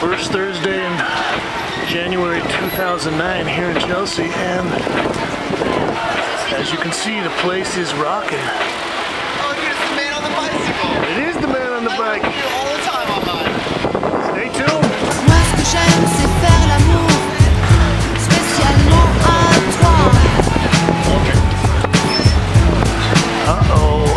First Thursday in January 2009 here in Chelsea, and as you can see, the place is rocking. Oh, here's the man on the bicycle. It is the man on the bike. I all the time online. Stay tuned. Moi ce que j'aime c'est faire l'amour, spécialement à toi. Uh-oh.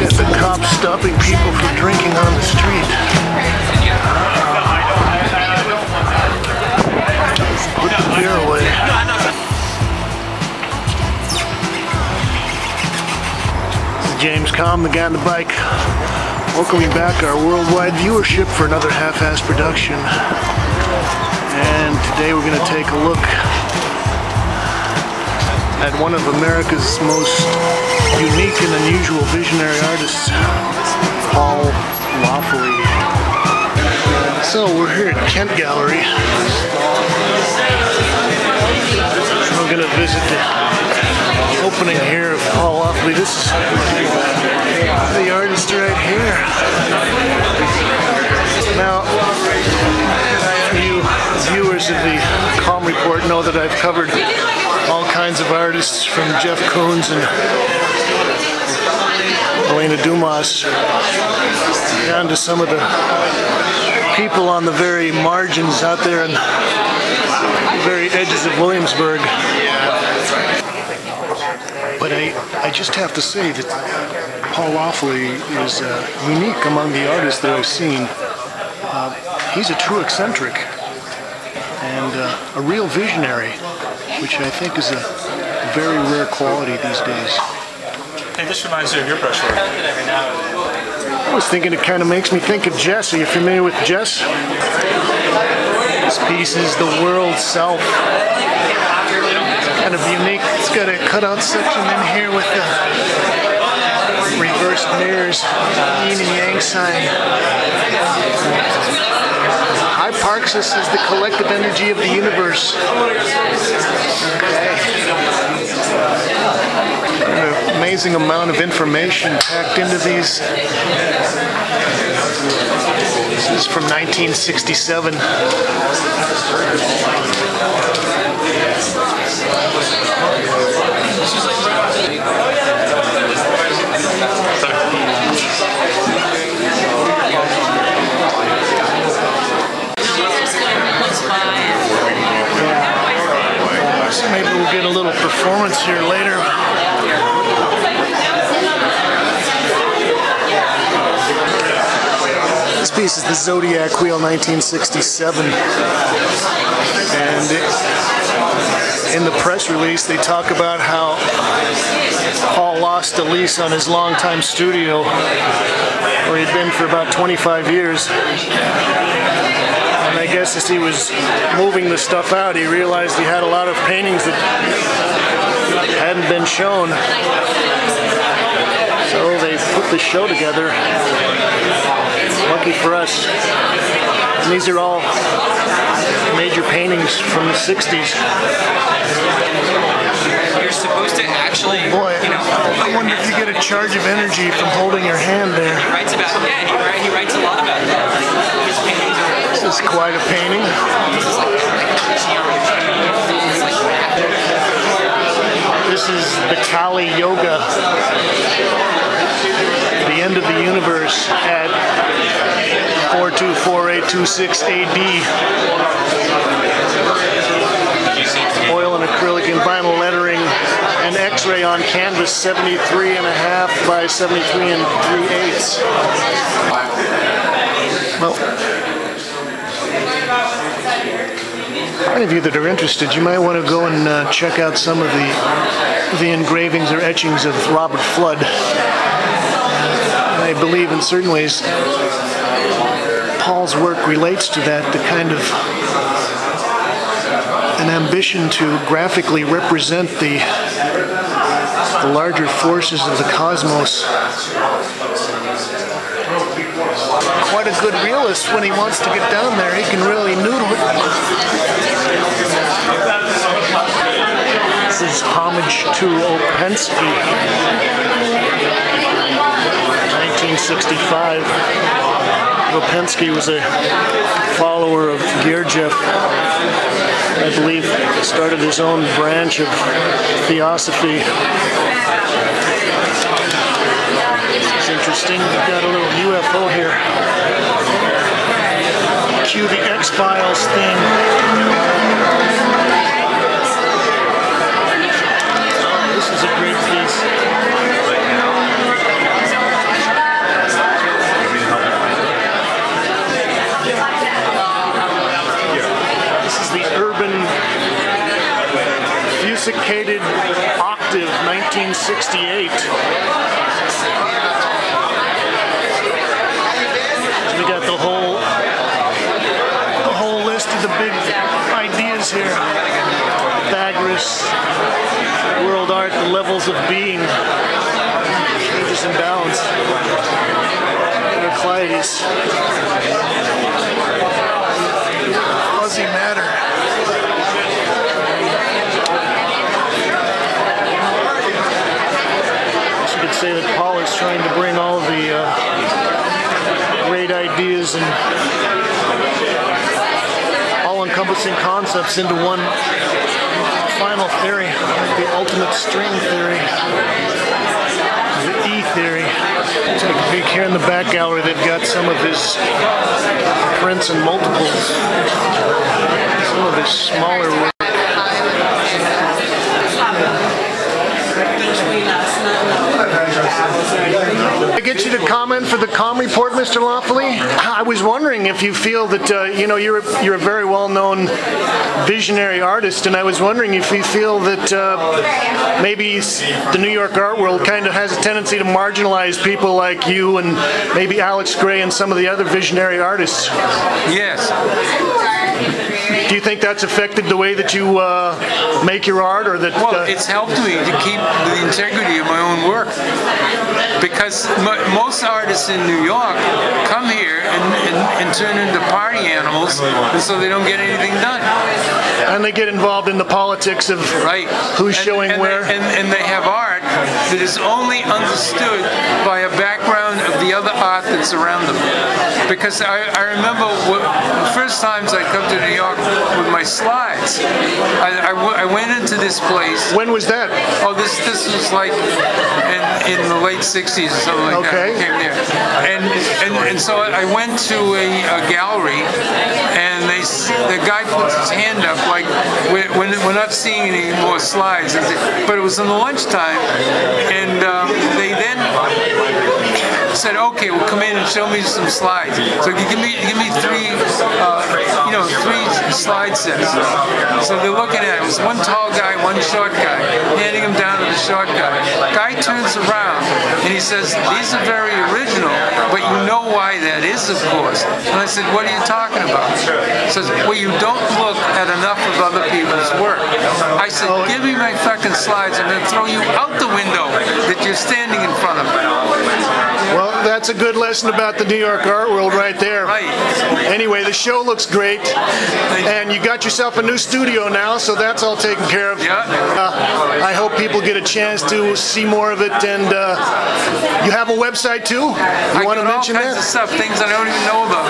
Got the cops stopping people from drinking on the street. Put the beer away. This is James Kalms, the guy on the bike, welcoming back our worldwide viewership for another half-ass production. And today we're going to take a look at one of America's most unique and unusual visionary artists, Paul Laffoley. So we're here at Kent Gallery. We're going to visit the opening here of Paul Laffoley. This is the artist right here. Now, you viewers of the Kalms Report know that I've covered all kinds of artists, from Jeff Koons and Elena Dumas down to some of the people on the very margins out there in the very edges of Williamsburg. But I just have to say that Paul Laffoley is unique among the artists that I've seen. He's a true eccentric and a real visionary, which I think is a very rare quality these days. Hey, this reminds me of your brush work. I was thinking it kind of makes me think of Jess. Are you familiar with Jess? This piece is the world self. It's kind of unique. It's got a cutout section in here with the reversed mirrors, yin and yang sign. Hyparxis is the collective energy of the universe. Okay. An amazing amount of information packed into these. This is from 1967. So maybe we'll get a little performance here later. This piece is the Zodiac Wheel, 1967. And in the press release, they talk about how Paul lost a lease on his longtime studio, where he'd been for about 25 years. And I guess as he was moving the stuff out, he realized he had a lot of paintings that hadn't been shown. So they put the show together. Lucky for us. And these are all major paintings from the 60s. You're supposed to actually, Boy, you know, I wonder if you get a charge of energy from holding your hand there. he writes about, yeah, he writes a lot about it. His paintings are, This is quite a painting. This is the Kali Yoga, the end of the universe at 424826 AD. Oil and acrylic and vinyl lettering and X-ray on canvas, 73.5 by 73 3/8. Well, any of you that are interested, you might want to go and check out some of the engravings or etchings of Robert Flood. I believe in certain ways Paul's work relates to that, the kind of an ambition to graphically represent the larger forces of the cosmos. Quite a good realist when he wants to get down there. He can really noodle it. This is Homage to Opensky, 1965. Vopensky was a follower of Gurdjieff. I believe started his own branch of theosophy. It's interesting. We've got a little UFO here. Cue the X-Files thing. This is a great piece. This is the Urban Fusicated Octave 1968. We got the whole list of the big ideas here. Pythagoras, world art, the levels of being, changes and balance. Heraclides, fuzzy matter. You could say that Paul is trying to bring all the great ideas and all-encompassing concepts into one final theory, the ultimate string theory, the E theory. It's like big here in the back gallery. They've got some of his prints and multiples, some of his smaller work. I get you to comment for the Kalm report, Mr. Loffoley. I was wondering if you feel that you're a very well-known visionary artist, and I was wondering if you feel that maybe the New York art world kind of has a tendency to marginalize people like you and maybe Alex Gray and some of the other visionary artists. Yes. Do you think that's affected the way that you make your art, or that? Well, it's helped me to keep the integrity of my own work, because most artists in New York come here and turn into party animals, and so they don't get anything done. And they get involved in the politics of who's showing where. And they have art that is only understood by a background of the other art that's around them. Because I remember the first times I come to New York with my slides, I went into this place. When was that? Oh, this was like in the late 60s or something like that. I came there. And so I went to a gallery, and the guy puts his hand up like, we're not seeing any more slides. But it was in the lunchtime, and they then said, okay, well, come in and show me some slides. So give me three slide sets. So they're looking at it. It was one tall guy, one short guy, handing him down to the short guy. Guy turns around and he says, these are very original, but you know why that is, of course. And I said, what are you talking about? He says, well, you don't look at enough of other people's work. I said, give me my fucking slides. I'm going to throw you out the window that you're standing in front of. Well, that's a good lesson about the New York art world right there. Right. Anyway, the show looks great, and you got yourself a new studio now, so that's all taken care of. Yeah. I hope people get a chance to see more of it, and you have a website too? You want to mention that? All kinds of stuff, things I don't even know about.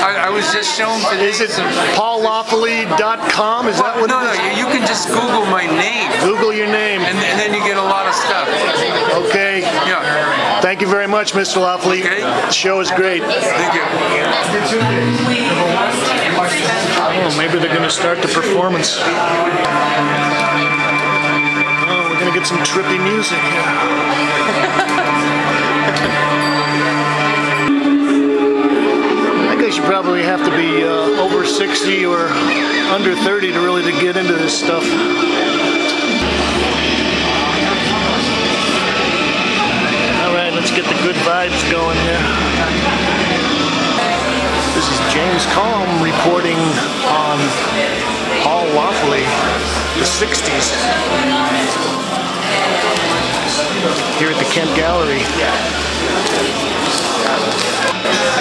I was just shown today. Is it paullaffoley.com? Is that what it is? No, you can just Google my name. Google your name. And then you get a lot of stuff. Okay. Yeah. Thank you very much, Mr. Loffoley. Okay. The show is great. Thank you. Oh, maybe they're going to start the performance. Oh, we're going to get some trippy music here. I guess you probably have to be over 60 or under 30 to really get into this stuff. Let's get the good vibes going here. This is James Kalm reporting on Paul Laffoley, the 60s, here at the Kent Gallery.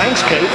Thanks, Kate.